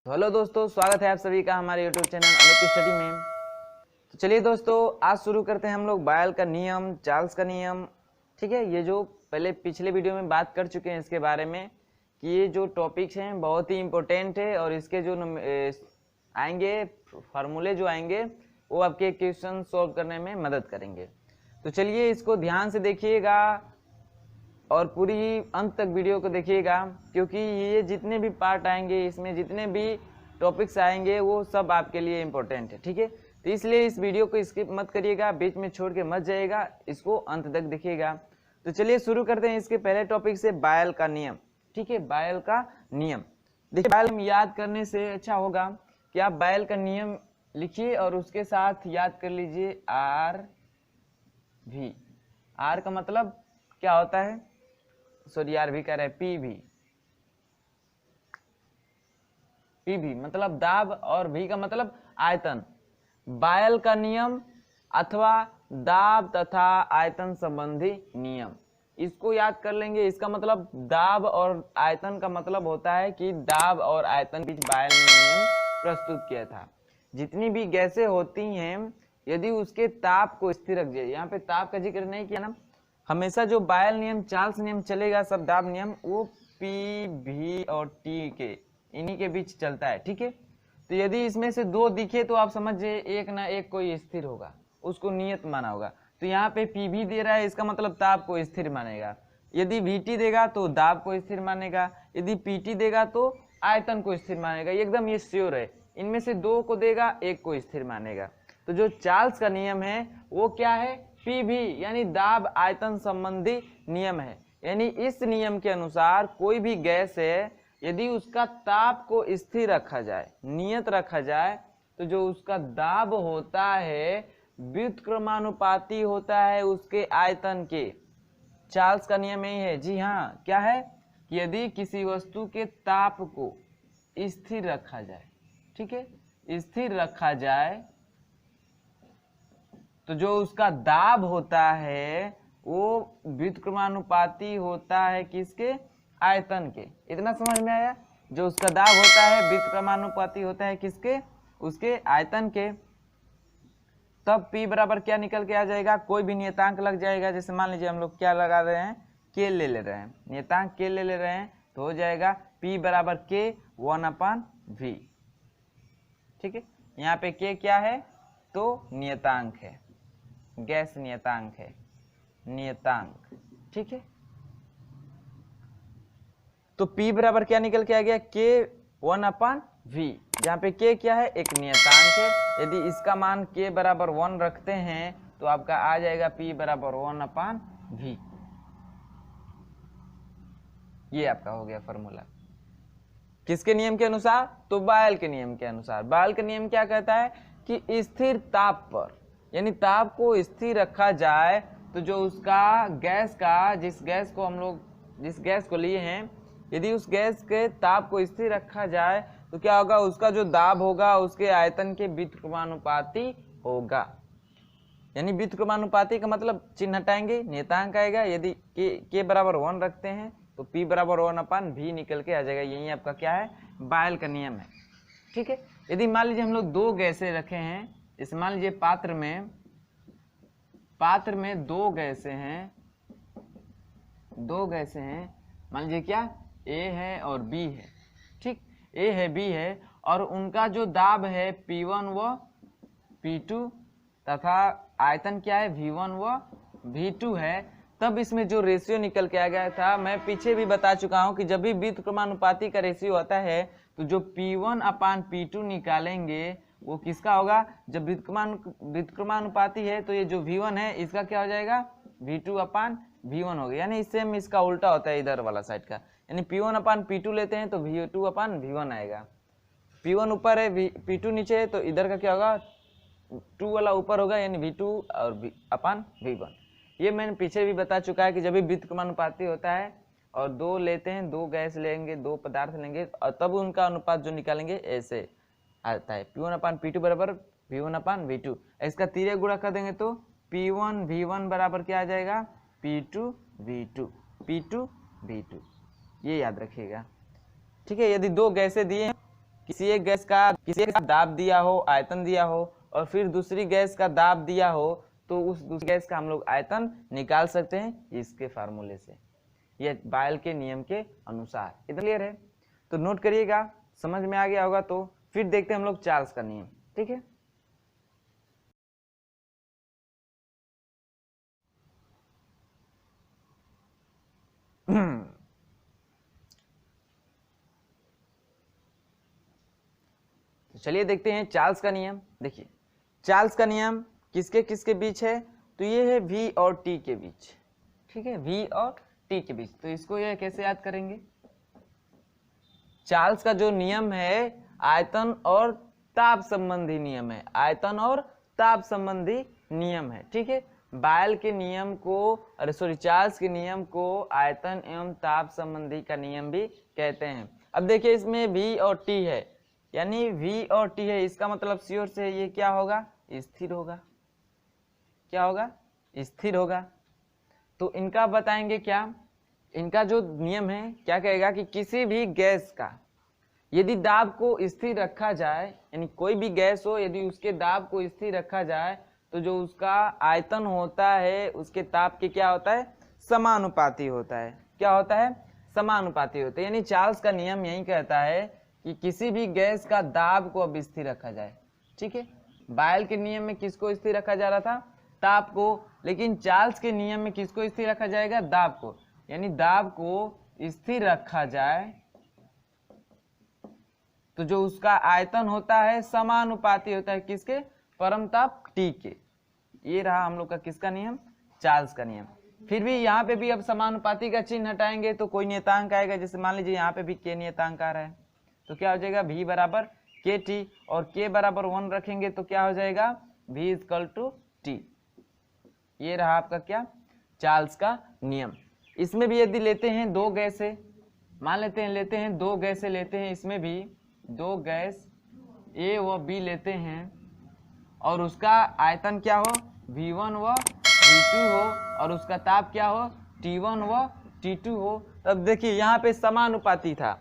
तो हेलो दोस्तों, स्वागत है आप सभी का हमारे यूट्यूब चैनल अनुप स्टडी में। तो चलिए दोस्तों, आज शुरू करते हैं हम लोग बायल का नियम, चार्ल्स का नियम। ठीक है, ये जो पहले पिछले वीडियो में बात कर चुके हैं इसके बारे में कि ये जो टॉपिक्स हैं बहुत ही इम्पोर्टेंट है और इसके जो आएंगे फार्मूले जो आएंगे वो आपके क्वेश्चन सॉल्व करने में मदद करेंगे। तो चलिए इसको ध्यान से देखिएगा और पूरी अंत तक वीडियो को देखिएगा, क्योंकि ये जितने भी पार्ट आएंगे, इसमें जितने भी टॉपिक्स आएंगे वो सब आपके लिए इम्पोर्टेंट है। ठीक है, तो इसलिए इस वीडियो को स्किप मत करिएगा, बीच में छोड़ के मत जाइएगा, इसको अंत तक देखिएगा। तो चलिए शुरू करते हैं इसके पहले टॉपिक से, बायल का नियम। ठीक है, बायल का नियम देखिए, बायल याद करने से अच्छा होगा कि आप बायल का नियम लिखिए और उसके साथ याद कर लीजिए आर भी। आर का मतलब क्या होता है, सॉरी आर भी कह रहे हैं, पी भी मतलब दाब और भी का मतलब आयतन। बायल का नियम अथवा दाब तथा आयतन संबंधी नियम, इसको याद कर लेंगे। इसका मतलब दाब और आयतन का मतलब होता है कि दाब और आयतन बीच बायल ने नियम प्रस्तुत किया था। जितनी भी गैसें होती हैं यदि उसके ताप को स्थिर रख जाए, यहाँ पे ताप का जिक्र नहीं किया ना, हमेशा जो बायल नियम, चार्ल्स नियम चलेगा, सब दाब नियम वो पी भी और टी के इन्हीं के बीच चलता है। ठीक है, तो यदि इसमें से दो दिखे तो आप समझिए एक ना एक कोई स्थिर होगा, उसको नियत माना होगा। तो यहाँ पे पी भी दे रहा है, इसका मतलब ताप को स्थिर मानेगा। यदि वीटी देगा तो दाब को स्थिर मानेगा, यदि पीटी देगा तो आयतन को स्थिर मानेगा। एकदम ये श्योर है, इनमें से दो को देगा, एक को स्थिर मानेगा। तो जो चार्ल्स का नियम है वो क्या है, पी भी यानी दाब आयतन संबंधी नियम है। यानी इस नियम के अनुसार कोई भी गैस है यदि उसका ताप को स्थिर रखा जाए, नियत रखा जाए, तो जो उसका दाब होता है व्युत्क्रमानुपाती होता है उसके आयतन के। चार्ल्स का नियम यही है। जी हाँ, क्या है कि यदि किसी वस्तु के ताप को स्थिर रखा जाए, ठीक है, स्थिर रखा जाए, तो जो उसका दाब होता है वो व्युत्क्रमानुपाती होता है किसके, आयतन के। इतना समझ में आया, जो उसका दाब होता है व्युत्क्रमानुपाती होता है किसके, उसके आयतन के। तब P बराबर क्या निकल के आ जाएगा, कोई भी नियतांक लग जाएगा। जैसे मान लीजिए हम लोग क्या लगा रहे हैं, K ले रहे हैं, नियतांक K ले रहे हैं, तो हो जाएगा P बराबर K 1/V। ठीक है, यहाँ पे K क्या है, तो नियतांक है, गैस नियतांक है, नियतांक। ठीक है, तो P बराबर क्या निकल के आ गया, K 1/V, जहाँ पे K क्या है, एक नियतांक है। यदि इसका मान K बराबर 1 रखते हैं तो आपका आ जाएगा P बराबर 1/V। ये आपका हो गया फॉर्मूला। किसके नियम के अनुसार, तो बायल के नियम के अनुसार। बायल का नियम क्या कहता है कि स्थिर ताप पर, यानी ताप को स्थिर रखा जाए, तो जो उसका गैस का, जिस गैस को हम लोग जिस गैस को लिए हैं, यदि उस गैस के ताप को स्थिर रखा जाए तो क्या होगा, उसका जो दाब होगा उसके आयतन के व्युत्क्रमानुपाती होगा। यानी व्युत्क्रमानुपाती का मतलब चिन्ह हटाएंगे, नियतांक आएगा। यदि के बराबर 1 रखते हैं तो P बराबर 1/V निकल के आ जाएगा। यही आपका क्या है, बायल का नियम है। ठीक है, यदि मान लीजिए हम लोग दो गैसें रखे हैं, इस मान लीजिए पात्र में दो गैसें हैं, मान लीजिए क्या, A है और B है। ठीक, A है, B है, और उनका जो दाब है P1 व P2 तथा आयतन क्या है, V1 व V2 है। तब इसमें जो रेशियो निकल के आ गया था, मैं पीछे भी बता चुका हूं कि जब भी व्युत्क्रमानुपाती का रेशियो होता है तो जो P1/P2 निकालेंगे वो किसका होगा, जब व्युत्क्रमानुपाती है तो ये जो V1 है इसका क्या हो जाएगा, V2/V1 हो गया। यानी इससे हम इसका उल्टा होता है इधर वाला साइड का, यानी P1/P2 लेते हैं तो V2/V1 आएगा। P1 ऊपर है, P2 नीचे है, तो इधर का क्या होगा, 2 वाला ऊपर होगा, यानी V2 और V1। ये मैंने पीछे भी बता चुका है कि जब भी व्युत्क्रमानुपाती होता है और दो लेते हैं, दो गैस लेंगे, दो पदार्थ लेंगे, और तब उनका अनुपात जो निकालेंगे ऐसे आता है, P1/P2 बराबर V1/V2। इसका तीरे गुणा कर देंगे तो P1V1 बराबर क्या आ जाएगा, P2V2। ये याद रखिएगा। ठीक है, यदि दो गैसें दिए हैं किसी एक गैस का दाब दिया हो, आयतन दिया हो, और फिर दूसरी गैस का दाब दिया हो, तो उस दूसरी गैस का हम लोग आयतन निकाल सकते हैं इसके फार्मूले से, ये बायल के नियम के अनुसार। इतना क्लियर है? तो नोट करिएगा, समझ में आ गया होगा। तो फिर देखते हैं हम लोग चार्ल्स का नियम। ठीक है, तो चलिए देखते हैं चार्ल्स का नियम। देखिए चार्ल्स का नियम किसके किसके बीच है, तो ये है V और T के बीच। ठीक है, V और T के बीच। तो इसको यह कैसे याद करेंगे, चार्ल्स का जो नियम है आयतन और ताप संबंधी नियम है, आयतन और ताप संबंधी नियम है। ठीक है, बायल के नियम को, अरे सॉरी, चार्ल्स के नियम को आयतन एवं ताप संबंधी का नियम भी कहते हैं। अब देखिए इसमें V और T है, यानी V और T है, इसका मतलब श्योर से ये क्या होगा, स्थिर होगा। क्या होगा, स्थिर होगा। तो इनका बताएंगे क्या, इनका जो नियम है क्या कहेगा कि किसी भी गैस का यदि दाब को स्थिर रखा जाए, यानी कोई भी गैस हो यदि उसके दाब को स्थिर रखा जाए, तो जो उसका आयतन होता है उसके ताप के क्या होता है, समानुपाती होता है। क्या होता है, समानुपाती होता है। यानी चार्ल्स का नियम यही कहता है कि किसी भी गैस का दाब को अब स्थिर रखा जाए। ठीक है, बायल के नियम में किसको स्थिर रखा जा रहा था, ताप को, लेकिन चार्ल्स के नियम में किसको स्थिर रखा जाएगा, दाब को। यानी दाब को स्थिर रखा जाए तो जो उसका आयतन होता है समानुपाती होता है किसके, परमताप T के। ये रहा हम लोग का किसका नियम, चार्ल्स का नियम। फिर भी यहाँ पे भी अब समानुपाती का चिन्ह हटाएंगे तो कोई नियतांक आएगा। जैसे मान लीजिए यहाँ पे भी K नियतांक आ रहा है, तो क्या हो जाएगा, V बराबर KT, और K बराबर 1 रखेंगे तो क्या हो जाएगा, V = T। ये रहा आपका क्या, चार्ल्स का नियम। इसमें भी यदि लेते हैं दो गैसें, मान लेते हैं दो गैसें लेते हैं, इसमें भी दो गैस A व B लेते हैं, और उसका आयतन क्या हो, V1 व V2 हो, और उसका ताप क्या हो, T1 व T2 हो। तब देखिए यहाँ पे समानुपाती था।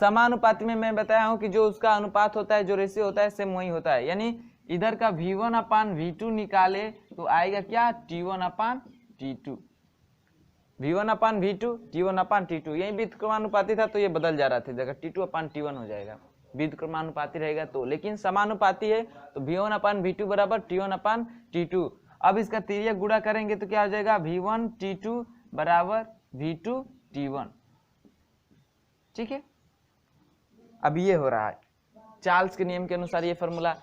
समानुपाती में मैं बताया हूँ कि जो उसका अनुपात होता है, जो रेशियो होता है, सेम वही होता है। यानी इधर का V1/V2 निकाले तो आएगा क्या, T1/T2। V1/V2, T1/T2। यही व्युत्क्रमानुपाती था तो ये बदल जा रहा था, जगह T2/T1 हो जाएगा, व्युत्क्रमानुपाती रहेगा तो। लेकिन समानुपाती है तो V1/V2 बराबर T1/T2। अब इसका तिर्यक गुणा करेंगे तो क्या हो जाएगा, V1T2 बराबर V2T1। ठीक है, अब ये हो रहा है चार्ल्स के नियम के अनुसार ये फॉर्मूला।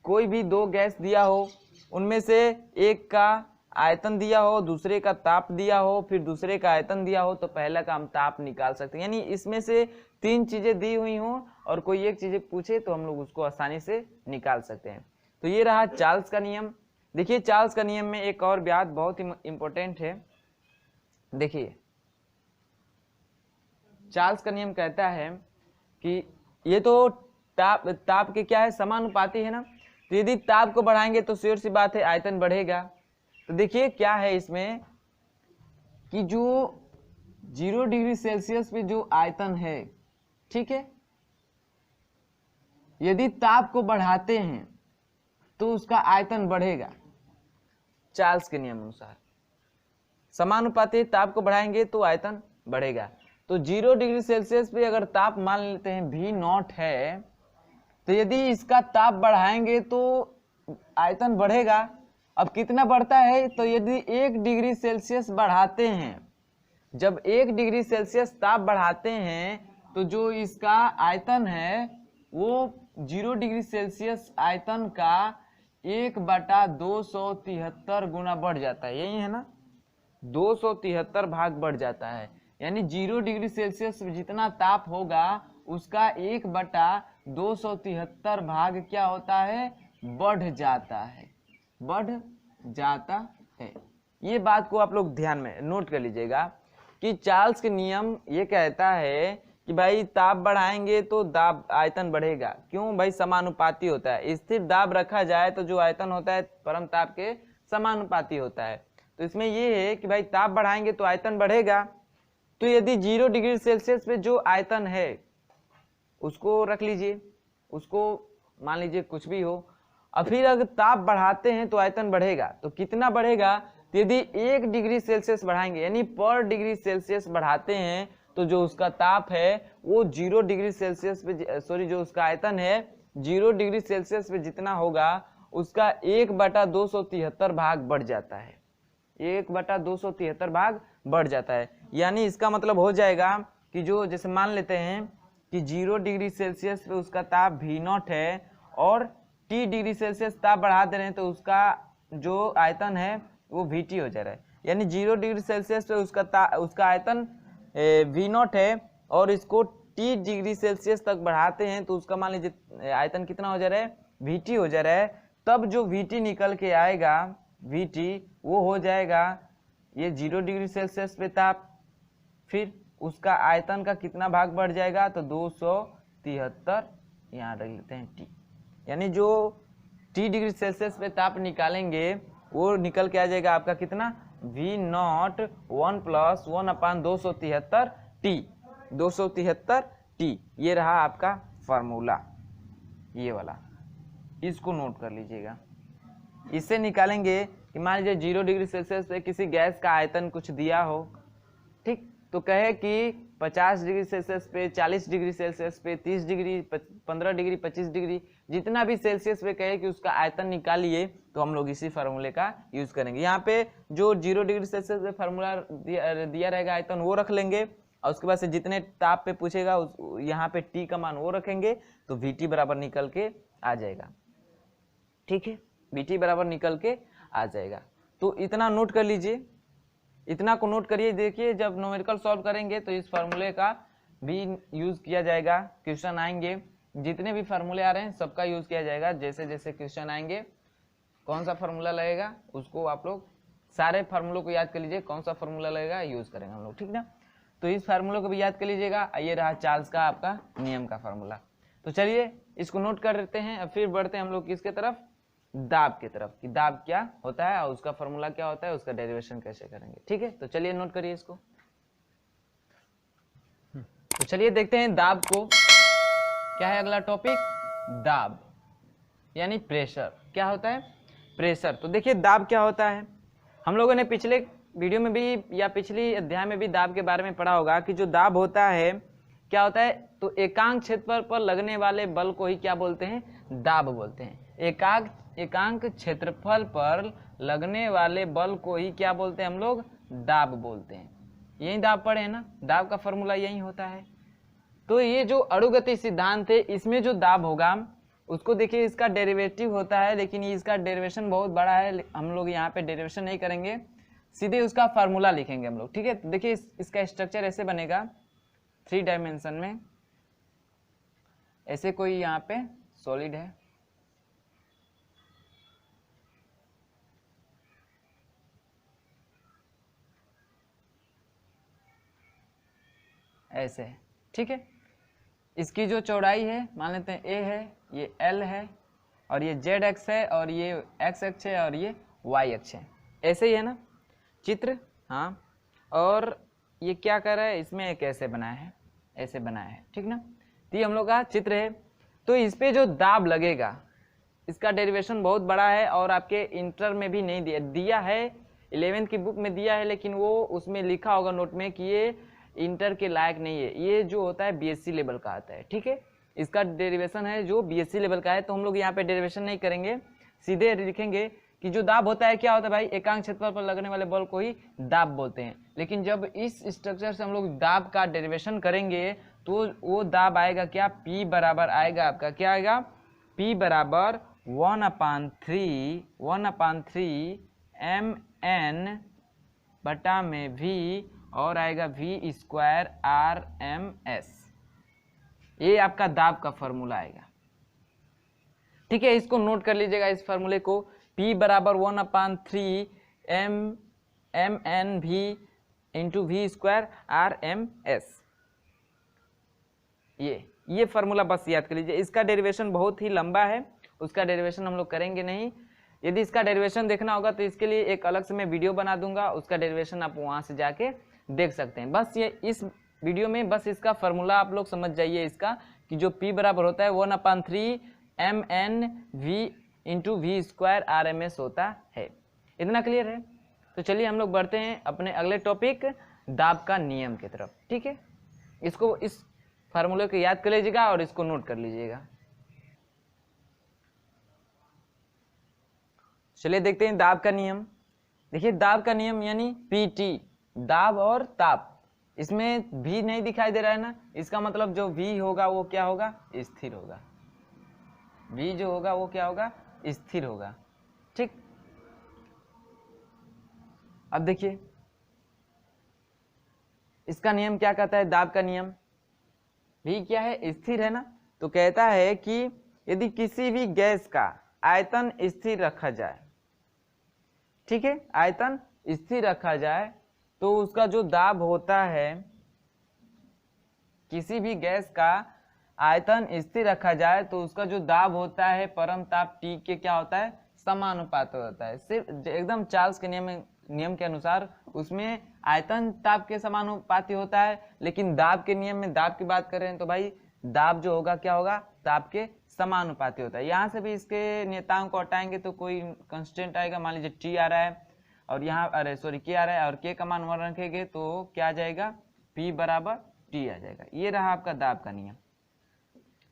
कोई भी दो गैस दिया हो, उनमें से एक का आयतन दिया हो, दूसरे का ताप दिया हो, फिर दूसरे का आयतन दिया हो, तो पहला का हम ताप निकाल सकते हैं। यानी इसमें से तीन चीजें दी हुई हों और कोई एक चीजें पूछे तो हम लोग उसको आसानी से निकाल सकते हैं। तो ये रहा चार्ल्स का नियम। देखिए चार्ल्स का नियम में एक और बात बहुत ही इंपॉर्टेंट है। देखिए चार्ल्स का नियम कहता है कि ये तो ताप के क्या है, समानुपाती है ना, तो यदि ताप को बढ़ाएंगे तो श्योर सी बात है आयतन बढ़ेगा। तो देखिए क्या है इसमें कि जो 0 डिग्री सेल्सियस पे जो आयतन है, ठीक है, यदि ताप को बढ़ाते हैं तो उसका आयतन बढ़ेगा चार्ल्स के नियम अनुसार। समानुपाती ताप को बढ़ाएंगे तो आयतन बढ़ेगा। तो 0 डिग्री सेल्सियस पे अगर ताप मान लेते हैं V0 है, तो यदि इसका ताप बढ़ाएंगे तो आयतन बढ़ेगा। अब कितना बढ़ता है, तो यदि 1 डिग्री सेल्सियस बढ़ाते हैं, जब 1 डिग्री सेल्सियस ताप बढ़ाते हैं तो जो इसका आयतन है वो 0 डिग्री सेल्सियस आयतन का 1/273 गुना बढ़ जाता है। यही है ना, 273 भाग बढ़ जाता है। यानी 0 डिग्री सेल्सियस जितना ताप होगा उसका 1/273 भाग क्या होता है, बढ़ जाता है, बढ़ जाता है। ये बात को आप लोग ध्यान में नोट कर लीजिएगा कि चार्ल्स के नियम ये कहता है कि भाई ताप बढ़ाएंगे तो दाब आयतन बढ़ेगा। क्यों भाई, समानुपाती होता है। स्थिर दाब रखा जाए तो जो आयतन होता है परम ताप के समानुपाती होता है। तो इसमें ये है कि भाई ताप बढ़ाएंगे तो आयतन बढ़ेगा। तो यदि 0 डिग्री सेल्सियस पे जो आयतन है उसको रख लीजिए, उसको मान लीजिए कुछ भी हो, और फिर अगर ताप बढ़ाते हैं तो आयतन बढ़ेगा। तो कितना बढ़ेगा, तो यदि 1 डिग्री सेल्सियस बढ़ाएंगे यानी पर डिग्री सेल्सियस बढ़ाते हैं तो जो उसका ताप है वो 0 डिग्री सेल्सियस पे, सॉरी जो उसका आयतन है 0 डिग्री सेल्सियस पे जितना होगा उसका 1/273 भाग बढ़ जाता है, 1/273 भाग बढ़ जाता है। यानी इसका मतलब हो जाएगा कि जो जैसे मान लेते हैं कि 0 डिग्री सेल्सियस पे उसका ताप V0 है और T डिग्री सेल्सियस ताप बढ़ा दे रहे हैं तो उसका जो आयतन है वो VT हो जा रहा है। यानी 0 डिग्री सेल्सियस पे उसका आयतन V0 है और इसको T डिग्री सेल्सियस तक बढ़ाते हैं तो उसका मान लीजिए आयतन कितना हो जा रहा है, VT हो जा रहा है। तब जो VT निकल के आएगा, VT वो हो जाएगा ये 0 डिग्री सेल्सियस पे ताप, फिर उसका आयतन का कितना भाग बढ़ जाएगा, तो 273 यहाँ रख लेते हैं T। यानी जो T डिग्री सेल्सियस पे ताप निकालेंगे वो निकल के आ जाएगा आपका कितना, V0 1 + 1/273 T, 273 T। ये रहा आपका फार्मूला, ये वाला, इसको नोट कर लीजिएगा। इससे निकालेंगे कि मान लीजिए 0 डिग्री सेल्सियस पे किसी गैस का आयतन कुछ दिया हो, ठीक, तो कहे कि 50 डिग्री सेल्सियस पे, 40 डिग्री सेल्सियस पे, 30 डिग्री, 15 डिग्री, 25 डिग्री, जितना भी सेल्सियस पे कहे कि उसका आयतन निकालिए, तो हम लोग इसी फार्मूले का यूज करेंगे। यहाँ पे जो 0 डिग्री सेल्सियस पे फार्मूला दिया रहेगा आयतन वो रख लेंगे और उसके बाद से जितने ताप पे पूछेगा यहाँ पे T का मान वो रखेंगे तो VT बराबर निकल के आ जाएगा। ठीक है, VT बराबर निकल के आ जाएगा। तो इतना नोट कर लीजिए, इतना को नोट करिए। देखिए जब न्यूमेरिकल सॉल्व करेंगे तो इस फार्मूले का भी यूज किया जाएगा। क्वेश्चन आएंगे, जितने भी फार्मूले आ रहे हैं सबका यूज किया जाएगा। जैसे जैसे क्वेश्चन आएंगे कौन सा फार्मूला लगेगा उसको आप लोग सारे फार्मूलों को याद कर लीजिए, कौन सा फार्मूला लगेगा यूज करेंगे हम लोग, ठीक ना। तो इस फार्मूले को भी याद कर लीजिएगा। ये रहा चार्ल्स का आपका नियम का फार्मूला। तो चलिए इसको नोट कर लेते हैं और फिर बढ़ते हैं हम लोग किसके तरफ, दाब की तरफ, कि दाब क्या होता है और उसका फार्मूला क्या होता है, उसका डेरिवेशन कैसे करेंगे। ठीक है, तो चलिए नोट करिए इसको। तो चलिए देखते हैं दाब को, क्या है अगला टॉपिक, दाब यानी प्रेशर। क्या होता है, प्रेशर। तो देखिए दाब क्या होता है, हम लोगों ने पिछले वीडियो में भी या पिछली अध्याय में भी दाब के बारे में पढ़ा होगा कि जो दाब होता है क्या होता है, तो एकांक क्षेत्रफल पर लगने वाले बल को ही क्या बोलते हैं, दाब बोलते हैं। एकांक क्षेत्रफल पर लगने वाले बल को ही क्या बोलते हैं हम लोग, दाब बोलते हैं। यही दाब पढ़े हैं ना, दाब का फॉर्मूला यही होता है। तो ये जो अणुगति सिद्धांत है इसमें जो दाब होगा उसको देखिए, इसका डेरिवेटिव होता है, लेकिन इसका डेरिवेशन बहुत बड़ा है, हम लोग यहाँ पे डेरिवेशन नहीं करेंगे, सीधे उसका फार्मूला लिखेंगे हम लोग। ठीक है, तो देखिए इसका स्ट्रक्चर ऐसे बनेगा 3 डायमेंशन में। ऐसे कोई यहाँ पे सॉलिड है, ऐसे है। ठीक है, इसकी जो चौड़ाई है मान लेते हैं a है, ये l है और ये z अक्ष है और ये x अक्ष है और ये y अक्ष है। ऐसे ही है ना चित्र, हाँ। और ये क्या कर रहा है, इसमें एक ऐसे बनाया है, ऐसे बनाया है, ठीक ना। तो ये हम लोग का चित्र है। तो इस पे जो दाब लगेगा इसका डेरिवेशन बहुत बड़ा है और आपके इंटर में भी नहीं दिया है, 11th की बुक में दिया है, लेकिन वो उसमें लिखा होगा नोट में कि ये इंटर के लायक नहीं है। ये जो होता है बीएससी लेवल का आता है। ठीक है, इसका डेरिवेशन है जो बीएससी लेवल का है। तो हम लोग यहाँ पे डेरिवेशन नहीं करेंगे, सीधे लिखेंगे कि जो दाब होता है क्या होता है भाई, एकांक क्षेत्रफल पर लगने वाले बल को ही दाब बोलते हैं। लेकिन जब इस स्ट्रक्चर से हम लोग दाब का डेरिवेशन करेंगे तो वो दाब आएगा क्या, P बराबर आएगा आपका, क्या आएगा, P बराबर 1/3 mn बटा में V और आएगा V² RMS। ये आपका दाब का फॉर्मूला आएगा। ठीक है, इसको नोट कर लीजिएगा इस फॉर्मूले को, P बराबर 1/3 mn V into V² RMS। ये फार्मूला बस याद कर लीजिए। इसका डेरिवेशन बहुत ही लंबा है, उसका डेरिवेशन हम लोग करेंगे नहीं। यदि इसका डेरिवेशन देखना होगा तो इसके लिए एक अलग से मैं वीडियो बना दूंगा, उसका डेरिवेशन आप वहां से जाके देख सकते हैं। बस ये इस वीडियो में बस इसका फार्मूला आप लोग समझ जाइए इसका कि जो P बराबर होता है 1/3 mn v/v² RMS होता है। इतना क्लियर है? तो चलिए हम लोग बढ़ते हैं अपने अगले टॉपिक दाब का नियम की तरफ। ठीक है, इसको इस फार्मूले को याद कर लीजिएगा और इसको नोट कर लीजिएगा। चलिए देखते हैं दाब का नियम। देखिए दाब का नियम यानी PT, दाब और ताप। इसमें भी नहीं दिखाई दे रहा है ना, इसका मतलब जो V होगा वो क्या होगा, स्थिर होगा। V जो होगा वो क्या होगा, स्थिर होगा। ठीक, अब देखिए इसका नियम क्या कहता है, दाब का नियम। V क्या है, स्थिर है ना, तो कहता है कि यदि किसी भी गैस का आयतन स्थिर रखा जाए, ठीक है, आयतन स्थिर रखा जाए तो उसका जो दाब होता है, किसी भी गैस का आयतन स्थिर रखा जाए तो उसका जो दाब होता है परम ताप T के क्या होता है, समानुपात होता है। सिर्फ एकदम चार्ल्स के नियम के अनुसार उसमें आयतन ताप के समानुपाती होता है, लेकिन दाब के नियम में दाब की बात करें तो भाई दाब जो होगा क्या होगा, ताप के समानुपाती होता है। यहाँ से भी इसके नियतांक को हटाएंगे तो कोई कंस्टेंट आएगा, मान लीजिए T आ रहा है और यहाँ K आ रहा है और K का मान 1 रखेंगे तो क्या आ जाएगा, P बराबर T आ जाएगा। ये रहा आपका दाब का नियम।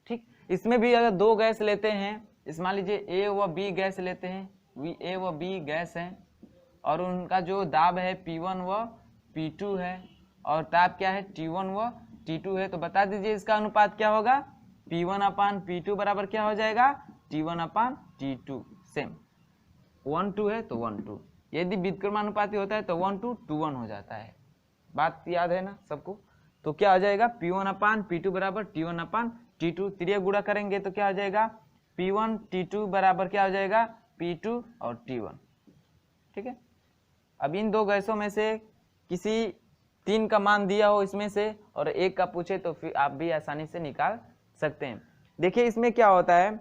ठीक, इसमें भी अगर दो गैस लेते हैं, इस मान लीजिए A व B गैस लेते हैं, A व B गैस हैं और उनका जो दाब है P1 व P2 है और ताप क्या है, T1 व T2 है, तो बता दीजिए इसका अनुपात क्या होगा, P1/P2 बराबर क्या हो जाएगा, T1/T2। सेम 1:2 है तो 1:2, यदि व्युत्क्रमानुपाती होता है तो 1:2 हो जाता है। बात याद है ना सबको? तो क्या हो जाएगा, P1/P2 बराबर T1/T2, त्रिय गुणा करेंगे तो क्या हो जाएगा, P1 T2 बराबर क्या हो जाएगा, P2 और T1। ठीक है, अब इन दो गैसों में से किसी 3 का मान दिया हो इसमें से और 1 का पूछे तो फिर आप भी आसानी से निकाल सकते हैं। देखिए इसमें क्या होता है,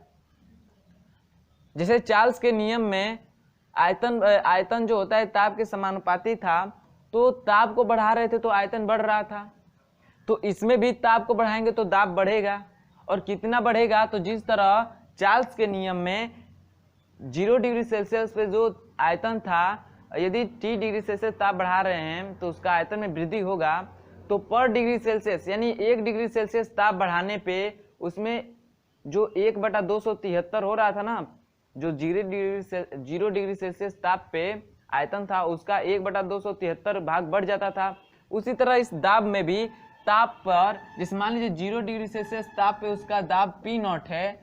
जैसे चार्ल्स के नियम में आयतन जो होता है ताप के समानुपाती था, तो ताप को बढ़ा रहे थे तो आयतन बढ़ रहा था, तो इसमें भी ताप को बढ़ाएंगे तो दाब बढ़ेगा। और कितना बढ़ेगा, तो जिस तरह चार्ल्स के नियम में 0 डिग्री सेल्सियस पे जो आयतन था, यदि T डिग्री सेल्सियस ताप बढ़ा रहे हैं तो उसका आयतन में वृद्धि होगा, तो पर डिग्री सेल्सियस यानी 1 डिग्री सेल्सियस ताप बढ़ाने पे उसमें जो 1/273 हो रहा था ना, जो 0 डिग्री सेल्सियस ताप पे आयतन था उसका 1/273 भाग बढ़ जाता था। उसी तरह इस दाब में भी ताप पर, जिस मान लीजिए 0 डिग्री सेल्सियस ताप पे उसका दाब P0 है,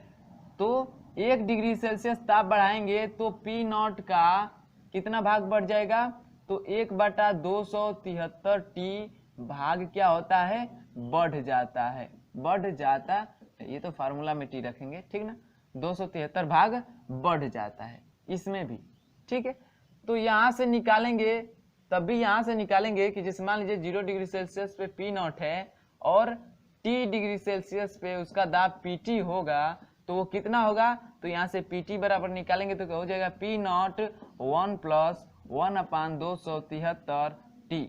तो 1 डिग्री सेल्सियस ताप बढ़ाएंगे तो P0 का कितना भाग बढ़ जाएगा, तो 1/273 भाग क्या होता है, बढ़ जाता है, बढ़ जाता। ये तो फार्मूला में T रखेंगे, ठीक ना, 273 भाग बढ़ जाता है इसमें भी। ठीक है, तो यहाँ से निकालेंगे, तब भी यहाँ से निकालेंगे कि जिस मान लीजिए 0 डिग्री सेल्सियस पे P0 है और T डिग्री सेल्सियस पे उसका दाब PT होगा, तो वो कितना होगा, तो यहाँ से PT बराबर निकालेंगे तो क्या हो जाएगा, P0 1 + 1/273T।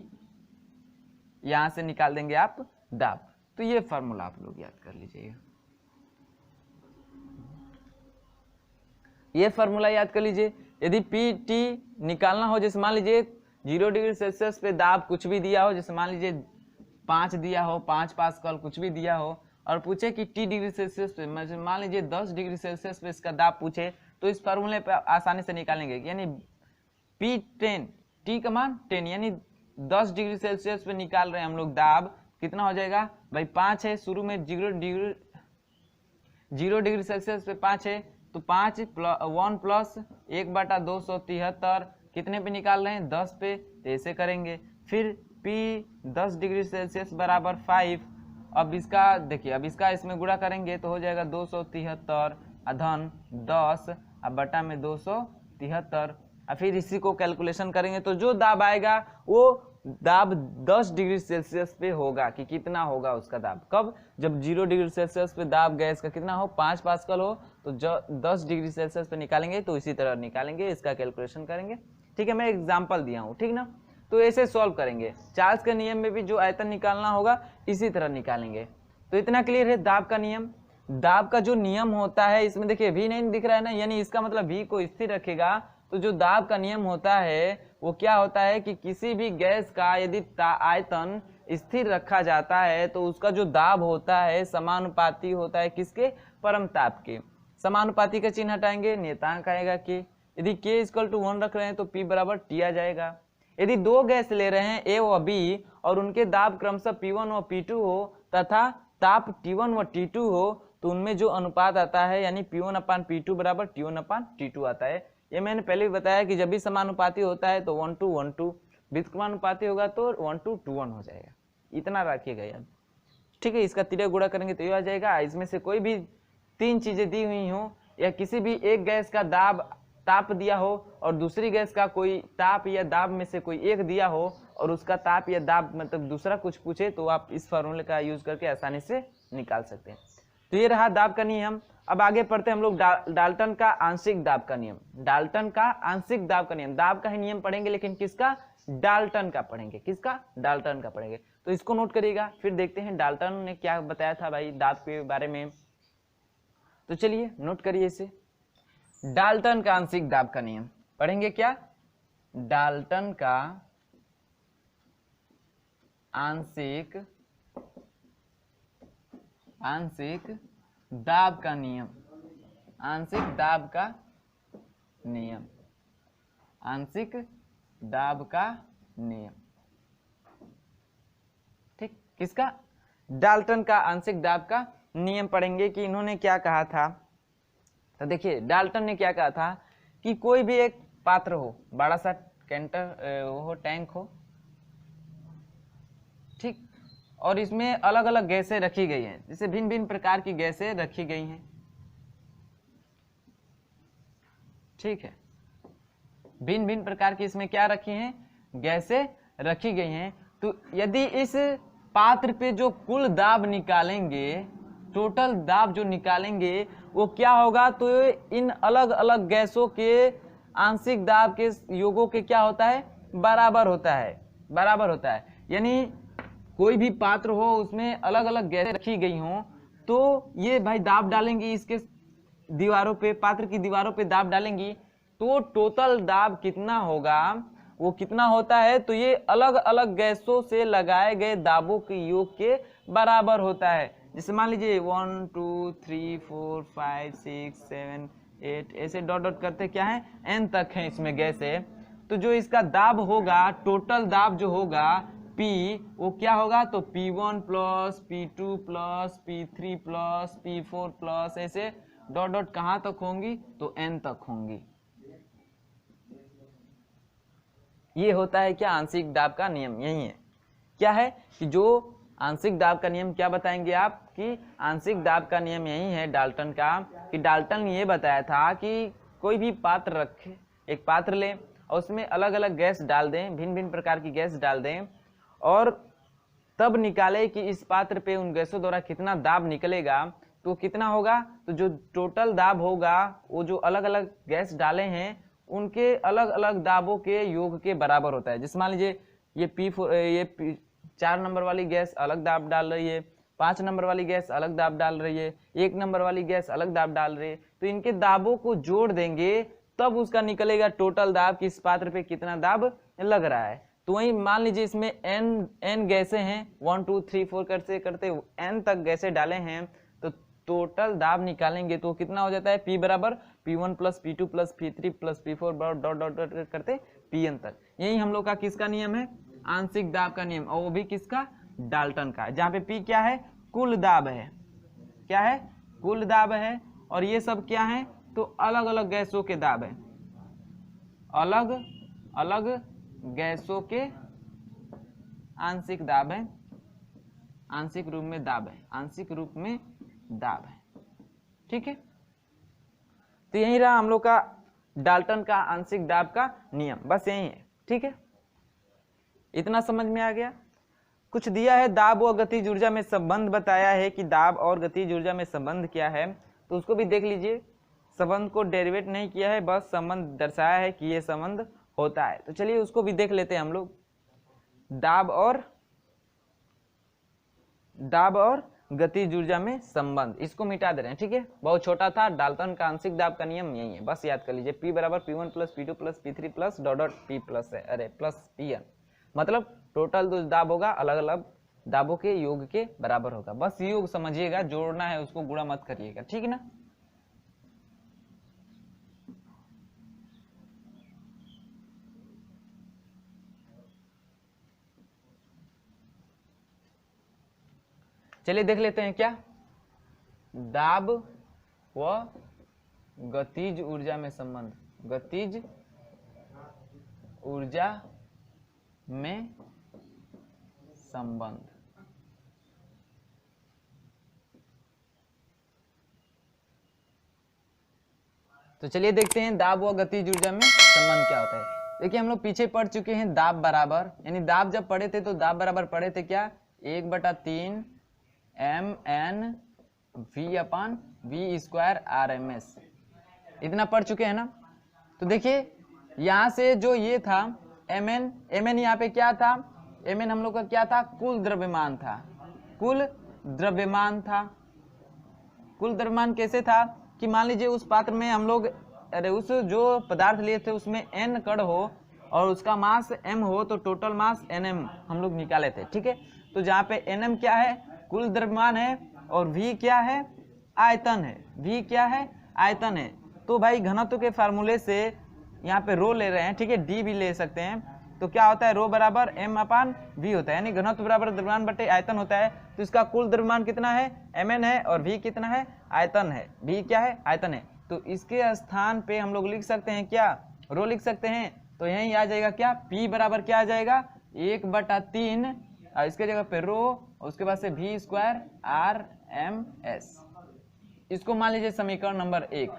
यहाँ से निकाल देंगे आप दाब। तो ये फार्मूला आप लोग याद कर लीजिएगा, ये फार्मूला याद कर लीजिए। यदि PT निकालना हो, जैसे मान लीजिए 0 डिग्री सेल्सियस पे दाब कुछ भी दिया हो, जैसे मान लीजिए 5 दिया हो, 5 पास्कल कुछ भी दिया हो, और पूछे कि T डिग्री सेल्सियस पे, मान लीजिए 10 डिग्री सेल्सियस पे इसका दाब पूछे, तो इस फार्मूले पे आसानी से निकालेंगे। यानी P10, T का मान 10 यानी 10 डिग्री सेल्सियस पे निकाल रहे हैं हम लोग दाब, कितना हो जाएगा भाई, 5 है शुरू में, 0 डिग्री सेल्सियस पे 5 है, तो 1 + 1/273 कितने पे निकाल रहे हैं, 10 पे, तो ऐसे करेंगे। फिर P 10 डिग्री सेल्सियस बराबर 5, अब इसका देखिए, अब इसका इसमें गुणा करेंगे तो हो जाएगा 273 अधन 10 अब बटा में 273, और फिर इसी को कैलकुलेशन करेंगे तो जो दाब आएगा वो दाब 10 डिग्री सेल्सियस पे होगा। कि कितना होगा उसका दाब, कब, जब 0 डिग्री सेल्सियस पे दाब गैस का कितना हो, 5 पास्कल हो, तो 10 डिग्री सेल्सियस पे निकालेंगे तो इसी तरह निकालेंगे, इसका कैलकुलेशन करेंगे। ठीक है, मैं एग्जाम्पल दिया हूँ, ठीक ना, तो ऐसे सॉल्व करेंगे। चार्ल्स के नियम में भी जो आयतन निकालना होगा इसी तरह निकालेंगे। तो इतना क्लियर है दाब का नियम। दाब का जो नियम होता है, इसमें देखिए v नहीं दिख रहा है ना, यानी इसका मतलब v को स्थिर रखेगा। तो जो दाब का नियम होता है वो क्या होता है कि किसी भी गैस का यदि आयतन स्थिर रखा जाता है तो उसका जो दाब होता है समानुपाती होता है किसके, परमताप के। समानुपाती का चिन्ह हटाएंगे, नियतांक आएगा के। यदि k इक्वल टू 1 रख रहे हैं तो p बराबर t आ जाएगा। यदि दो गैस ले रहे हैं a और b और उनके दाब क्रमशः p1 और p2 हो तथा ताप T1 व T2 हो तो उनमें जो अनुपात आता है यानी P1/P2 बराबर T1/T2 आता है। ये मैंने पहले भी बताया कि जब भी समानुपाती होता है तो 1:1:2, व्युत्क्रमानुपाती होगा तो 1:2:1 हो जाएगा। इतना रखिएगा याद, ठीक है। इसका तिर्यक गुणा करेंगे तो ये आ जाएगा। इसमें से कोई भी तीन चीजें दी हुई हो या किसी भी एक गैस का ताप दिया हो और दूसरी गैस का कोई ताप या दाब में से कोई एक दिया हो और उसका ताप या दाब मतलब दूसरा कुछ पूछे तो आप इस फॉर्मूले का यूज करके आसानी से निकाल सकते हैं। तो ये रहा दाब का नियम। अब आगे पढ़ते हैं हम लोग डाल्टन का आंशिक दाब का नियम। डाल्टन का आंशिक दाब का नियम, दाब का ही नियम पढ़ेंगे लेकिन किसका, डाल्टन का पढ़ेंगे। किसका, डाल्टन का पढ़ेंगे। तो इसको नोट करिएगा, फिर देखते हैं डाल्टन ने क्या बताया था भाई दाब के बारे में। तो चलिए नोट करिए इसे। डाल्टन का आंशिक दाब का नियम पढ़ेंगे क्या, डाल्टन का आंशिक दाब का नियम, आंशिक दाब का नियम, आंशिक दाब का नियम। ठीक, किसका, डाल्टन का आंशिक दाब का नियम पढ़ेंगे कि इन्होंने क्या कहा था। तो देखिए डाल्टन ने क्या कहा था कि कोई भी एक पात्र हो, बड़ा सा कैंटर हो, टैंक हो, ठीक, और इसमें अलग अलग गैसें रखी गई हैं, जैसे भिन्न भिन्न प्रकार की गैसें रखी गई हैं, ठीक है। भिन्न भिन्न प्रकार की इसमें क्या रखी हैं, गैसें रखी गई हैं। तो यदि इस पात्र पे जो कुल दाब निकालेंगे, टोटल दाब जो निकालेंगे वो क्या होगा, तो इन अलग अलग गैसों के आंशिक दाब के योगों के क्या होता है, बराबर होता है, बराबर होता है। यानी कोई भी पात्र हो उसमें अलग अलग गैसें रखी गई हों तो ये भाई दाब डालेंगी इसके दीवारों पे, पात्र की दीवारों पे दाब डालेंगी तो टोटल दाब कितना होगा, वो कितना होता है, तो ये अलग अलग गैसों से लगाए गए दाबों के योग के बराबर होता है। जैसे मान लीजिए 1 2 3 4 5 6 7 8 ऐसे डॉट डॉट करते क्या है, n तक है इसमें गैस है। तो जो इसका दाब होगा, टोटल दाब जो होगा P, वो क्या होगा, तो P1 plus P2 plus P3 plus P4 plus ऐसे डॉट डॉट कहाँ तक होंगी, तो n तक होंगी। ये होता है क्या, आंशिक दाब का नियम। यही है क्या है कि जो आंशिक दाब का नियम क्या बताएंगे आप, कि आंशिक दाब का नियम यही है डाल्टन का, कि डाल्टन ने ये बताया था कि कोई भी पात्र रखे, एक पात्र लें और उसमें अलग अलग गैस डाल दें, भिन्न भिन्न प्रकार की गैस डाल दें और तब निकाले कि इस पात्र पे उन गैसों द्वारा कितना दाब निकलेगा, तो कितना होगा, तो जो टोटल दाब होगा वो जो अलग अलग गैस डाले हैं उनके अलग अलग दाबों के योग के बराबर होता है। जैसे मान लीजिए ये 4 नंबर वाली गैस अलग दाब डाल रही है, 5 नंबर वाली गैस अलग दाब डाल रही है, 1 नंबर वाली गैस अलग दाब डाल रही है, तो इनके दाबों को जोड़ देंगे तब उसका निकलेगा टोटल दाब कि इस पात्र पे कितना दाब लग रहा है। तो वही मान लीजिए इसमें n गैसें हैं, 1 2 3 4 करते करते n तक गैसें डाले हैं, तो टोटल दाब निकालेंगे तो कितना हो जाता है, P बराबर P1 plus P2 plus P3 plus P4 dot dot dot करते Pn तक। यही हम लोग का किसका नियम है, आंशिक दाब का नियम, और वो भी किसका, डाल्टन का, जहाँ पे P क्या है, कुल दाब है, क्या है, कुल दाब है, और ये सब क्या है, तो अलग अलग गैसों के दाब है, अलग अलग गैसों के आंशिक दाब है, आंशिक रूप में दाब है, आंशिक रूप में दाब है, ठीक है। तो यही रहा हम लोग का डाल्टन का आंशिक दाब का नियम, बस यही है, ठीक है। इतना समझ में आ गया। कुछ दिया है, दाब और गतिज ऊर्जा में संबंध बताया है कि दाब और गतिज ऊर्जा में संबंध क्या है, तो उसको भी देख लीजिए। संबंध को डेरिवेट नहीं किया है, बस संबंध दर्शाया है कि ये संबंध होता है। तो चलिए उसको भी देख लेते हैं हम लोग। दाब और गतिज ऊर्जा में संबंध, इसको मिटा दे रहे हैं, ठीक है। बहुत छोटा था, डाल्टन का आंशिक दाब का नियम यही है, बस याद कर लीजिए। P बराबर P1 plus P2 plus P3 plus dot dot P plus है, अरे प्लस Pn, मतलब टोटल जो दाब होगा अलग अलग दाबों के योग के बराबर होगा। बस योग समझिएगा, जोड़ना है उसको, गुणा मत करिएगा, ठीक है ना। चलिए देख लेते हैं क्या दाब व गतिज ऊर्जा में संबंध, गतिज ऊर्जा में संबंध। तो चलिए देखते हैं दाब व गतिज ऊर्जा में संबंध क्या होता है। देखिए हम लोग पीछे पढ़ चुके हैं दाब बराबर, यानी दाब जब पढ़े थे तो दाब बराबर पढ़े थे क्या, 1/3 mn v अपन v स्क्वायर RMS, इतना पढ़ चुके हैं ना। तो देखिए यहां से जो ये था mn यहाँ पे क्या था, mn हम लोग का क्या था, कुल द्रव्यमान था, कुल द्रव्यमान था। कुल द्रव्यमान कैसे था कि मान लीजिए उस पात्र में हम लोग, अरे उस जो पदार्थ लिए थे उसमें n कण हो और उसका मास m हो तो टोटल मास nm हम लोग निकाले थे, ठीक है। तो जहाँ पे nm क्या है, कुल द्रव्यमान है, और v क्या है, आयतन है, v क्या है, आयतन है। तो भाई घनत्व के फार्मूले से यहाँ पे रो ले रहे हैं, ठीक है, d भी ले सकते हैं, तो क्या होता है रो बराबर m अपान v होता है, यानी घनत्व बराबर द्रव्यमान बटे आयतन होता है। तो इसका कुल द्रव्यमान कितना है, mn है, और v कितना है, आयतन है, v क्या है, आयतन है। तो इसके स्थान पे हम लोग लिख सकते हैं क्या, रो लिख सकते हैं। तो यहीं आ जाएगा क्या, p बराबर क्या आ जाएगा, 1/3, इसके जगह पे रो, उसके बाद से v स्क्वायर RMS, इसको मान लीजिए समीकरण नंबर 1।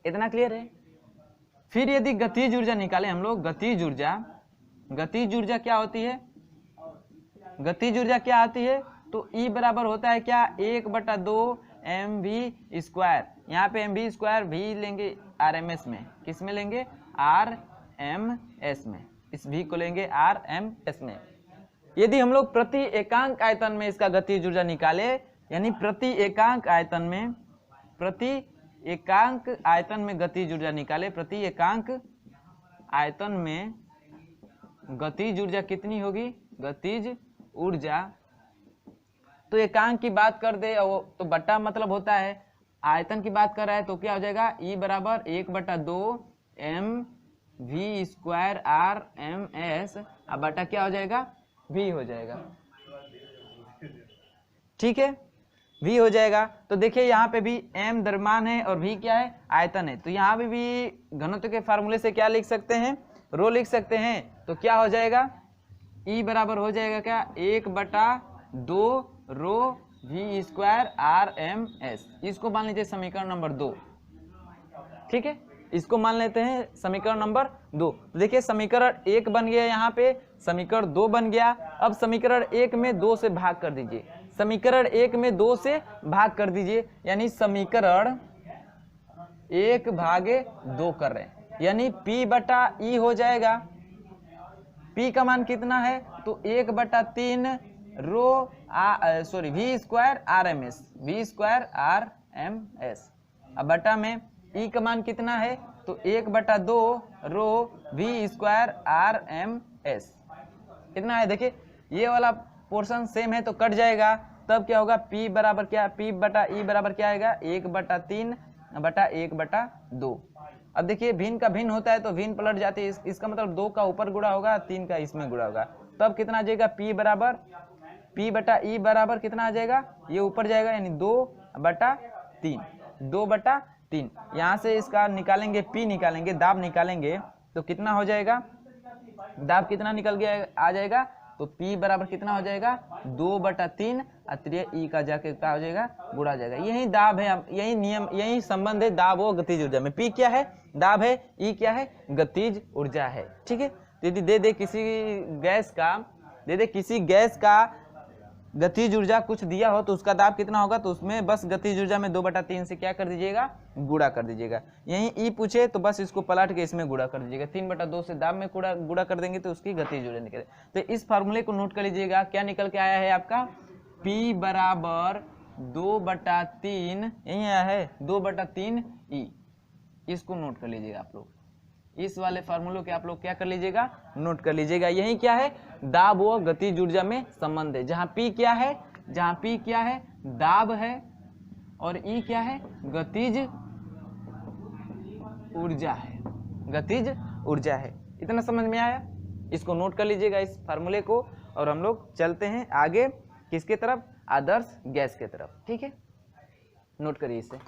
इतना क्लियर है। फिर यदि गतिज ऊर्जा निकाले हम लोग, गतिज ऊर्जा, गतिज ऊर्जा क्या होती है, गतिज ऊर्जा क्या आती है, तो E बराबर होता है क्या, 1/2 mv स्क्वायर, यहाँ पे mv स्क्वायर v लेंगे RMS में, किस में लेंगे, RMS में, इस v को लेंगे RMS में। यदि हम लोग प्रति एकांक आयतन में इसका गतिज ऊर्जा निकाले, यानी प्रति एकांक आयतन में, प्रति एकांक आयतन में गतिज ऊर्जा निकाले, प्रति एकांक आयतन में गतिज ऊर्जा कितनी होगी, गतिज ऊर्जा, तो एकांक की बात कर दे तो बट्टा मतलब होता है, आयतन की बात कर रहा है तो क्या हो जाएगा, E बराबर 1/2 mv स्क्वायर RMS, अब बट्टा क्या हो जाएगा, v हो जाएगा, ठीक है, v हो जाएगा। तो देखिए यहाँ पे भी m द्रव्यमान है और v क्या है, आयतन है। तो यहाँ पे भी घनत्व के फार्मूले से क्या लिख सकते हैं, रो लिख सकते हैं। तो क्या हो जाएगा, E बराबर हो जाएगा क्या, 1/2 रो v स्क्वायर RMS, इसको मान लीजिए समीकरण नंबर 2, ठीक है, इसको मान लेते हैं समीकरण नंबर 2। तो देखिए समीकरण 1 बन गया, यहाँ पे समीकरण 2 बन गया। अब समीकरण 1 में 2 से भाग कर दीजिए, समीकरण 1 में 2 से भाग कर दीजिए, यानी समीकरण 1/2 कर रहे हैं, यानी P/E हो जाएगा। P का मान कितना है, तो 1/3 रो v square RMS, v square RMS। अब बटा में E का मान कितना है, तो 1/2 रो v स्क्वायर RMS, इतना है। देखिए ये वाला पोर्शन सेम है तो कट जाएगा, तब क्या होगा, P बराबर क्या, P/E बराबर क्या आएगा, 1/3 बटा 1/2। अब देखिए भिन्न का भिन्न होता है तो भिन्न पलट जाती है, इसका मतलब 2 का ऊपर गुणा होगा, 3 का इसमें गुणा होगा, तब कितना आ जाएगा, P/E बराबर कितना आ जाएगा, ये ऊपर जाएगा, यानी 2/3, 2/3। यहाँ से इसका निकालेंगे, P निकालेंगे, दाब निकालेंगे, तो कितना हो जाएगा, दाब कितना निकल गया आ जाएगा, तो P बराबर कितना हो जाएगा, 2/3 अतिरिय E का जाके क्या हो जाएगा, गुणा जाएगा। यही दाब है, यही नियम, यही संबंध है दाब और गतिज ऊर्जा में। P क्या है, दाब है, E क्या है, गतिज ऊर्जा है, ठीक है। यदि दे दे किसी गैस का गतिज ऊर्जा कुछ दिया हो तो उसका दाब कितना होगा, तो उसमें बस गतिज ऊर्जा में 2/3 से क्या कर दीजिएगा, गुणा कर दीजिएगा। यहीं E पूछे तो बस इसको पलट के इसमें गुणा कर दीजिएगा, 3/2 से दाब में गुणा कर देंगे तो उसकी गतिज ऊर्जा निकले। तो इस फार्मूले को नोट कर लीजिएगा, क्या निकल के आया है आपका, P बराबर 2/3, यही आया है 2/3 E। इसको नोट कर लीजिएगा आप लोग, इस वाले फार्मूले के आप लोग क्या कर लीजिएगा, नोट कर लीजिएगा। यही क्या है, दाब व गतिज ऊर्जा में संबंध है। जहां P क्या है, जहां P क्या है, दाब है, और E क्या है, गतिज ऊर्जा है, गतिज ऊर्जा है। इतना समझ में आया, इसको नोट कर लीजिएगा इस फार्मूले को, और हम लोग चलते हैं आगे किसके तरफ, आदर्श गैस के तरफ। ठीक है, नोट करिए इसे।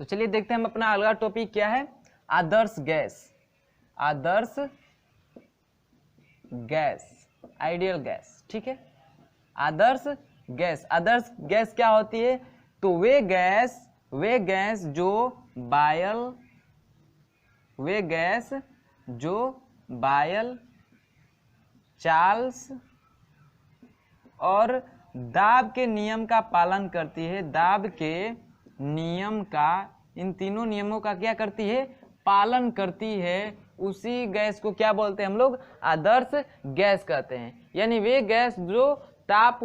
तो चलिए देखते हैं हम अपना अगला टॉपिक क्या है, आदर्श गैस। आदर्श गैस, आइडियल गैस। ठीक है, आदर्श गैस। आदर्श गैस क्या होती है, तो वे गैस जो बायल, चार्ल्स और दाब के नियम का पालन करती है। दाब के नियम का, इन तीनों नियमों का क्या करती है, पालन करती है। उसी गैस को क्या बोलते हैं हम लोग, आदर्श गैस कहते हैं। यानी वे गैस जो ताप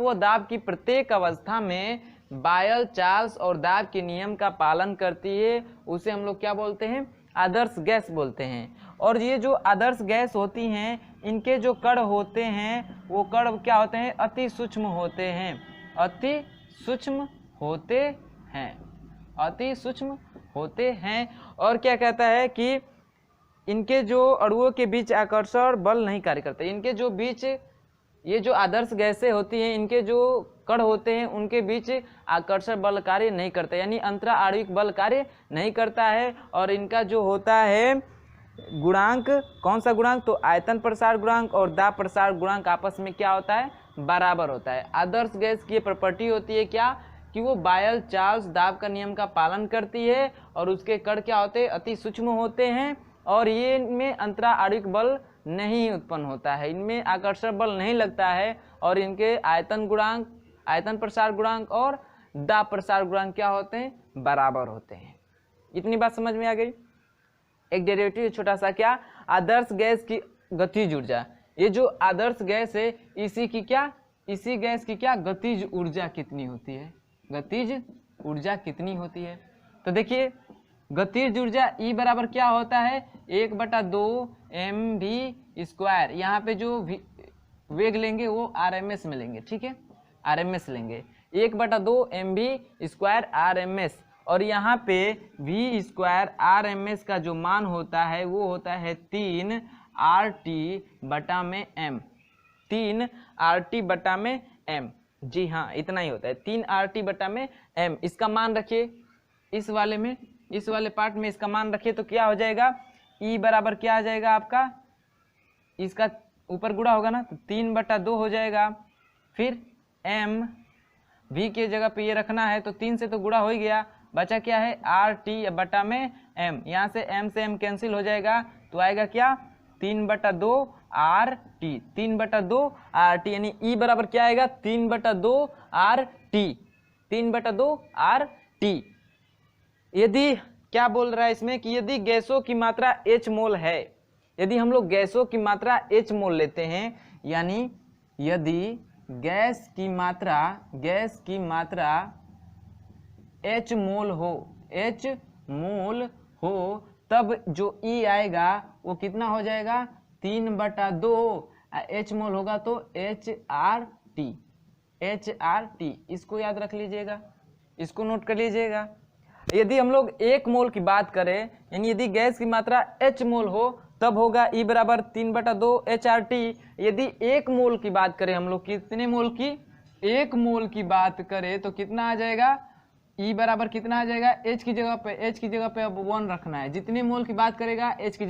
व दाब की प्रत्येक अवस्था में बायल, चार्ल्स और दाब के नियम का पालन करती है, उसे हम लोग क्या बोलते हैं, आदर्श गैस बोलते हैं। और ये जो आदर्श गैस होती हैं, इनके जो कण होते हैं, वो कण क्या होते हैं, अति सूक्ष्म होते हैं, अति सूक्ष्म होते हैं, अति सूक्ष्म होते हैं। और क्या कहता है कि इनके जो अणुओं के बीच आकर्षण बल नहीं कार्य करते। इनके जो बीच, ये जो आदर्श गैसें होती हैं, इनके जो कण होते हैं, उनके बीच आकर्षण बल कार्य नहीं करता, यानी अंतरा आणविक बल कार्य नहीं करता है। और इनका जो होता है गुणांक, कौन सा गुणांक, तो आयतन प्रसार गुणांक और दाब प्रसार गुणांक आपस में क्या होता है, बराबर होता है। आदर्श गैस की प्रॉपर्टी होती है क्या, कि वो बायल, चार्ल्स, दाब का नियम का पालन करती है, और उसके कण क्या होते हैं, अति सूक्ष्म होते हैं, और ये इनमें अंतरा आणविक बल नहीं उत्पन्न होता है, इनमें आकर्षण बल नहीं लगता है, और इनके आयतन गुणांक, आयतन प्रसार गुणांक और दाब प्रसार गुणांक क्या होते हैं, बराबर होते हैं। इतनी बात समझ में आ गई। एक डेरिवेटिव छोटा सा, क्या, आदर्श गैस की गतिज ऊर्जा। ये जो आदर्श गैस है, इसी गैस की क्या गतिज ऊर्जा कितनी होती है, गतिज ऊर्जा कितनी होती है। तो देखिए गतिज ऊर्जा E बराबर क्या होता है, 1/2 mv²। यहाँ पे जो वेग लेंगे वो RMS में लेंगे। ठीक है, RMS लेंगे, 1/2 mv² RMS। और यहाँ पे v² RMS का जो मान होता है वो होता है 3 RT/m, 3 RT/m। जी हाँ, इतना ही होता है, 3 RT/m। इसका मान रखिए, इस वाले में, इस वाले पार्ट में इसका मान रखिए, तो क्या हो जाएगा, E बराबर क्या आ जाएगा आपका, इसका ऊपर गुणा होगा ना, तो 3/2 हो जाएगा। फिर m, v के जगह पे ये रखना है, तो 3 से तो गुणा हो ही गया, बचा क्या है, RT/m। यहाँ से m कैंसिल हो जाएगा, तो आएगा क्या, 3/2 RT, 3/2 RT। यानी E बराबर क्या आएगा, 3/2 RT, 3/2 RT। यदि क्या बोल रहा है इसमें, कि यदि गैसों की मात्रा H मोल है, यदि हम लोग गैसों की मात्रा H मोल लेते हैं, यानी यदि गैस की मात्रा H मोल हो, तब जो E आएगा वो कितना हो जाएगा, 3/2। H मोल होगा तो HRT, HRT। इसको याद रख लीजिएगा, इसको नोट कर लीजिएगा। यदि हम लोग 1 मोल की बात करें, यानी यदि गैस की मात्रा H मोल हो, तब होगा E बराबर 3/2 HRT। यदि 1 मोल की बात करें हम लोग, कितने मोल की, 1 मोल की बात करें, तो कितना आ जाएगा, E बराबर कितना आ जाएगा, H की जगह पे अब 1 रखना है। जितने मोल की बात करेगा H की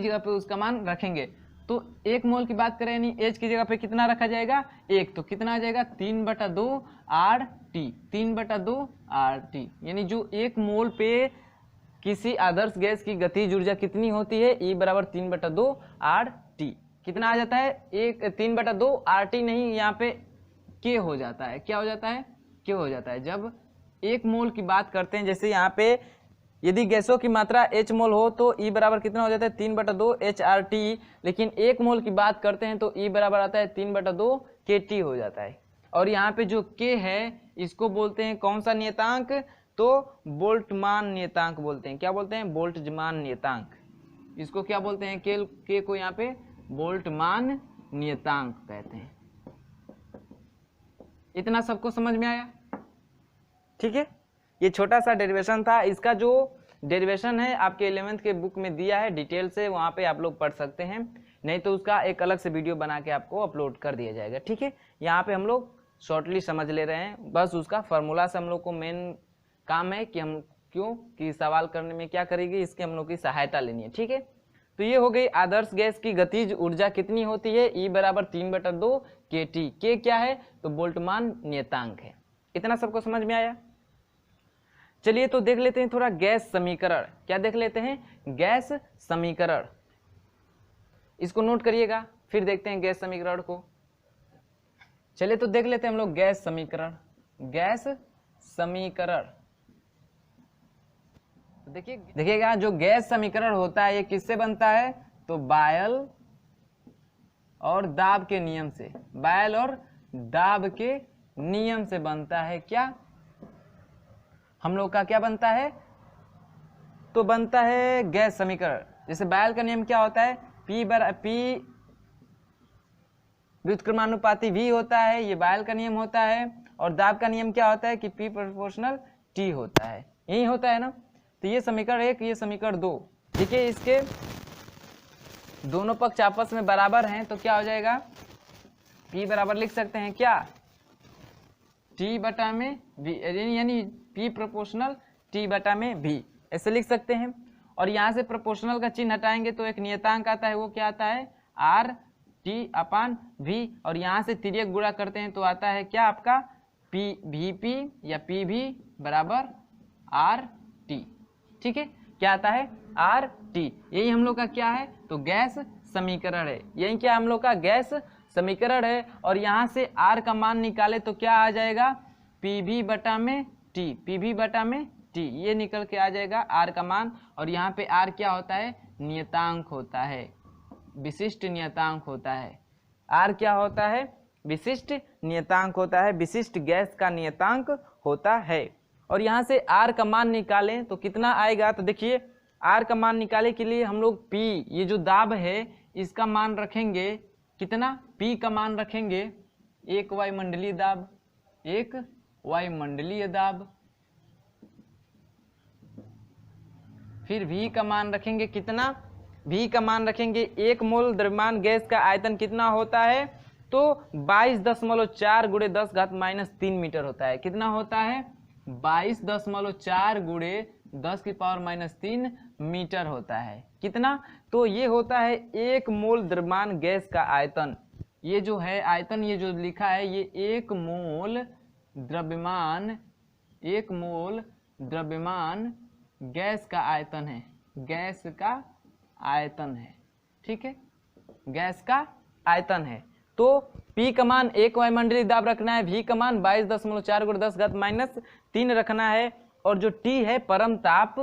जगह पे उसका मान रखेंगे। तो 1 मोल की बात करें, यानी H की जगह पे कितना रखा जाएगा, 1, तो कितना आ जाएगा, 3/2 RT, 3/2 RT। यानी जो 1 मोल पे किसी आदर्श गैस की गतिज ऊर्जा कितनी होती है, E बराबर 3/2 RT। कितना आ जाता है, 3/2 RT नहीं, यहाँ पे K हो जाता है। क्या हो जाता है, K हो जाता है। जब 1 मोल की बात करते हैं, जैसे यहाँ पे यदि गैसों की मात्रा H मोल हो तो E बराबर कितना हो जाता है 3/2 HRT, लेकिन 1 मोल की बात करते हैं तो E बराबर आता है 3/2 KT हो जाता है। और यहाँ पे जो K है इसको बोलते हैं कौन सा नियतांक, तो बोल्ट्जमान नियतांक बोलते हैं। क्या बोलते हैं? बोल्ट्जमान नियतांक। इसको क्या बोलते हैं? K को यहाँ पे बोल्ट्जमान नियतांक कहते हैं। इतना सबको समझ में आया? ठीक है, ये छोटा सा डेरिवेशन था। इसका जो डेरिवेशन है आपके 11th के बुक में दिया है डिटेल से, वहाँ पे आप लोग पढ़ सकते हैं, नहीं तो उसका एक अलग से वीडियो बना के आपको अपलोड कर दिया जाएगा। ठीक है, यहाँ पे हम लोग शॉर्टली समझ ले रहे हैं, बस उसका फार्मूला से हम लोग को मेन काम है कि हम क्यों कि सवाल करने में क्या करेगी, इसकी हम लोग की सहायता लेनी है। ठीक है, तो ये हो गई आदर्श गैस की गतिज ऊर्जा कितनी होती है, E बराबर 3/2 KT। K क्या है? तो बोल्ट्जमान नियतांक है। इतना सबको समझ में आया? चलिए तो देख लेते हैं थोड़ा गैस समीकरण। क्या देख लेते हैं? गैस समीकरण। इसको नोट करिएगा, फिर देखते हैं गैस समीकरण को। चलिए तो देख लेते हैं हम लोग गैस समीकरण। गैस समीकरण देखिएगा, जो गैस समीकरण होता है ये किससे बनता है? तो बायल और दाब के नियम से, बायल और दाब के नियम से बनता है। क्या हम लोग का क्या बनता है? तो बनता है गैस समीकरण। जैसे बायल का नियम क्या होता है? P व्युत्क्रमानुपाती V होता है, ये बायल का नियम होता है। और दाब का नियम क्या होता है कि P प्रोपोर्शनल T होता है। यही होता है ना? तो ये समीकरण 1, ये समीकरण 2। देखिए इसके दोनों पक्ष आपस में बराबर हैं तो क्या हो जाएगा? P बराबर लिख सकते हैं क्या? T बटा में V, यानी P प्रोपोर्शनल T बटा में V, ऐसे लिख सकते हैं। और यहाँ से प्रोपोर्शनल का चिन्ह हटाएंगे तो एक नियतांक आता है, वो क्या आता है? RT/V। और यहाँ से तिर्यक गुणा करते हैं तो आता है क्या आपका? VP या PV बराबर RT। ठीक है, क्या आता है? RT। यही हम लोग का क्या है? तो गैस समीकरण है। यही क्या हम लोग का गैस समीकरण है। और यहाँ से R का मान निकाले तो क्या आ जाएगा? PV बटा में T, PV बटा में T, ये निकल के आ जाएगा R का मान। और यहाँ पे R क्या होता है? नियतांक होता है, विशिष्ट नियतांक होता है। R क्या होता है? विशिष्ट नियतांक होता है, विशिष्ट गैस का नियतांक होता है। और यहाँ से R का मान निकालें तो कितना आएगा? तो देखिए R का मान निकाले के लिए हम लोग P, ये जो दाब है इसका मान रखेंगे कितना? P का मान रखेंगे 1 वायुमंडलीय दाब, 1 वायुमंडलीय दाब। फिर V का मान रखेंगे कितना? V का मान रखेंगे 1 मोल द्रव्यमान गैस का आयतन कितना होता है? तो 22.4 × 10⁻³ मीटर होता है। कितना होता है? 22.4 × 10⁻³ मीटर होता है। कितना? तो ये होता है 1 मोल द्रव्यमान गैस का आयतन। ये जो है आयतन, ये जो लिखा है ये 1 मोल द्रव्यमान, 1 मोल द्रव्यमान गैस का आयतन है, गैस का आयतन है। ठीक है, गैस का आयतन है। तो P का मान 1 वायुमंडलीय दाब रखना है, V का मान 22.4 × 10⁻³ रखना है। और जो T है परम ताप,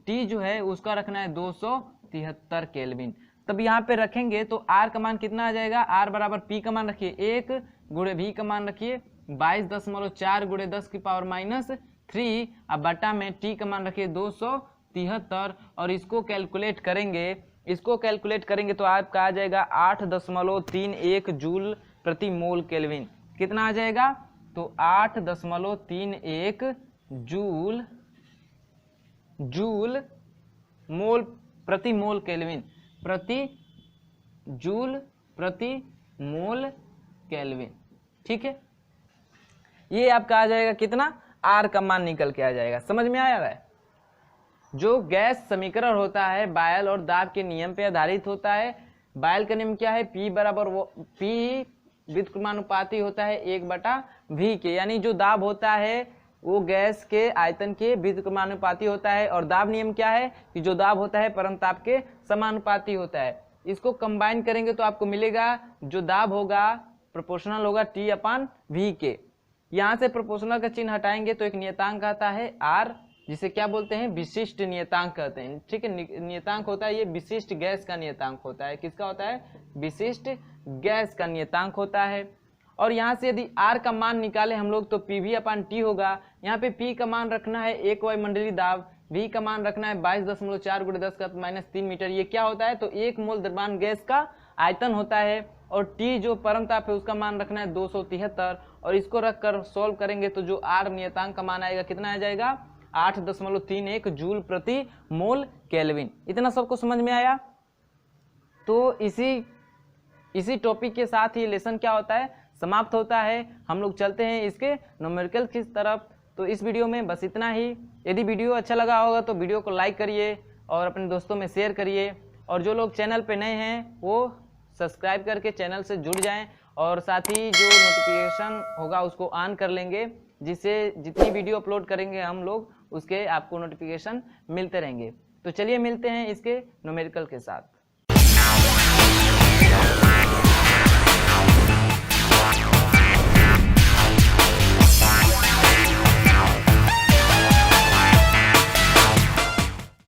T जो है उसका रखना है 273 केल्विन। तब यहाँ पे रखेंगे तो R का मान कितना आ जाएगा? R बराबर P का मान रखिए 1 × V का मान रखिए 22.4 × 10⁻³ अब बटा में T का मान रखिए 273। और इसको कैलकुलेट करेंगे, इसको कैलकुलेट करेंगे तो आपका आ जाएगा 8.31 जूल प्रति मोल केल्विन। कितना आ जाएगा? तो 8.31 जूल मोल प्रति मोल केल्विन, प्रति जूल प्रति मोल केल्विन। ठीक है, ये आपका आ जाएगा कितना? R का मान निकल के आ जाएगा। समझ में आया है? जो गैस समीकरण होता है बायल और दाब के नियम पे आधारित होता है। बायल का नियम क्या है? P बराबर P व्युत्क्रमानुपाती होता है 1/V के, यानी जो दाब होता है वो गैस के आयतन के व्युत्क्रमानुपाती होता है। और दाब नियम क्या है कि जो दाब होता है परम ताप के समानुपाती होता है। इसको कंबाइन करेंगे तो आपको मिलेगा जो दाब होगा प्रोपोर्शनल होगा T/V के। यहाँ से प्रोपोर्शनल का चिन्ह हटाएंगे तो एक नियतांक आता है R जिसे क्या बोलते हैं, विशिष्ट नियतांक कहते हैं। ठीक है, नियतांक होता है ये विशिष्ट गैस का नियतांक होता है। किसका होता है, विशिष्ट गैस का नियतांक होता है। और यहाँ से यदि R का मान निकाले हम लोग तो PV/T होगा। यहाँ पे P का मान रखना है 1 वायुमंडलीय दाब, V का मान रखना है 22.4 × 10⁻³ मीटर। ये क्या होता है, तो 1 मोल द्रव्यमान गैस का आयतन होता है। और T जो परम ताप है उसका मान रखना है 273, और इसको रखकर सॉल्व करेंगे तो जो R नियतांक का मान आएगा कितना आ जाएगा, 8.31 जूल प्रति मोल केल्विन। इतना सबको समझ में आया। तो इसी टॉपिक के साथ ही लेसन क्या होता है, समाप्त होता है। हम लोग चलते हैं इसके न्यूमेरिकल की तरफ। तो इस वीडियो में बस इतना ही। यदि वीडियो अच्छा लगा होगा तो वीडियो को लाइक करिए और अपने दोस्तों में शेयर करिए, और जो लोग चैनल पे नए हैं वो सब्सक्राइब करके चैनल से जुड़ जाएं, और साथ ही जो नोटिफिकेशन होगा उसको ऑन कर लेंगे, जिससे जितनी वीडियो अपलोड करेंगे हम लोग उसके आपको नोटिफिकेशन मिलते रहेंगे। तो चलिए मिलते हैं इसके न्यूमेरिकल के साथ।